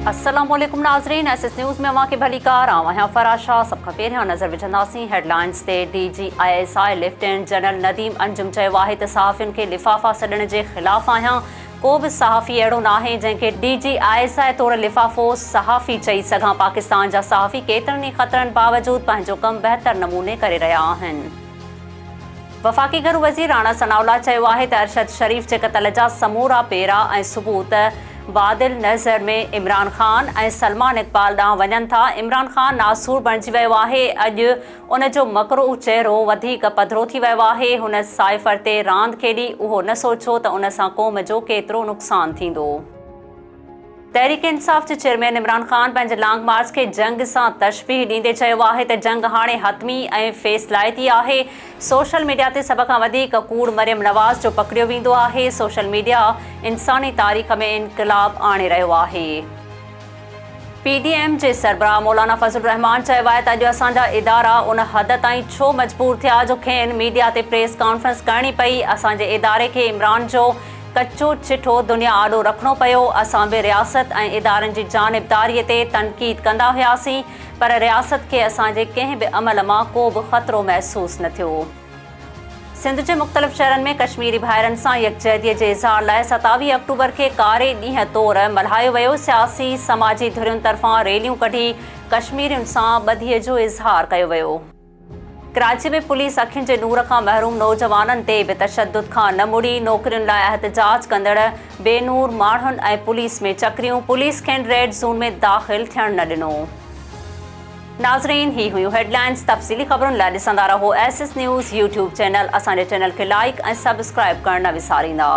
अस्सलामुअलैकुम नाज़रीन, SS news में अवां खे भली कार आहियां फराज शाह। सब खां पहिरियां नज़र विझंदासीं हेडलाइंस ते। DGISI lieutenant general Nadeem Anjum चयो आहे त सहाफ़ियुनि खे लिफ़ाफ़ा सॾण जे ख़िलाफ़ आहियां। को बि सहाफ़ी अहिड़ो नाहे जंहिंखे DGISI तौरु लिफ़ाफ़ो सहाफ़ी चई सघां। पाकिस्तान जा सहाफ़ी केतिरनि ई ख़तरनि बावजूदि पंहिंजो कमु बहितर नमूने करे रहिया आहिनि। वफ़ाक़ी घरू वज़ीर राणा सनाउल्लाह चयो आहे त अरशद शरीफ़ जे क़त्ल जा समूरा पेरा ऐं सबूत बादिल नज़र में इमरान ख़ान ऐं सलमान इक़बाल ॾांहुं वञनि था। इमरान ख़ान नासूर बणिजी वियो आहे। अॼु उन जो मकरू चहिरो वधीक पधिरो थी वियो आहे। हुन साइफ़र ते रांदि खेॾी, उहो न सोचियो त उन सां क़ौम जो केतिरो नुक़सानु थींदो। तहरीक इंसाफ़ जे चेयरमैन इमरान ख़ान पंहिंजे लॉन्ग मार्च खे जंग सां तशबीह ॾींदे चयो आहे त जंग हाणे हतमी ऐं फ़ैसिलाइती आहे। सोशल मीडिया ते सभ खां वधीक कूड़ मरियम नवाज़ जो पकड़ियो वेंदो आहे। सोशल मीडिया इंसानी तारीख़ में इनक़लाब आणे रहियो आहे। PDM जे सरबराह मौलाना फज़लुर रहमान चयो आहे त अॼु असांजा इदारा उन हद ताईं छो मजबूर थिया जो खेनि मीडिया ते प्रेस कॉन्फ्रेंस करणी पई। असांजे इदारे खे इमरान जो कचो चिठो दुनिया आॾो रखिणो पियो। असां बि रियासत ऐं इदारनि जी जानिबदारीअ ते तनक़ीद कंदा हुआसीं, पर रियासत खे असांजे कंहिं बि अमल मां को बि ख़तरो महसूसु न थियो। सिंध जे मुख़्तलिफ़ शहरनि में कश्मीरी भाइरनि सां यकजहतीअ जे इज़हार लाइ 27 अक्टूबर खे कारे ॾींहं तौरु मल्हायो वियो। सियासी समाजी धुरियुनि तरफ़ां रैलियूं कढी कश्मीरियुनि सां ॿधीअ जो इज़हार कयो वियो। कराची में पुलिस अखियुनि जे नूर खां महरूम नौजवाननि ते बि तशद्दुद खां न मुड़ी। नौकरियुनि लाइ एहतजाज कंदड़ बेनूर माण्हुनि ऐं पुलिस में चकरियूं। पुलिस खेनि रेड ज़ोन में दाख़िल थियणु न ॾिनो। नाज़रीन, ही हुयूं हेडलाइंस। तफ़सीली ख़बरुनि लाइ ॾिसंदा रहो एसएस न्यूज़ यूट्यूब चैनल। असांजे चैनल खे लाइक ऐं सब्सक्राइब करणु न विसारींदा।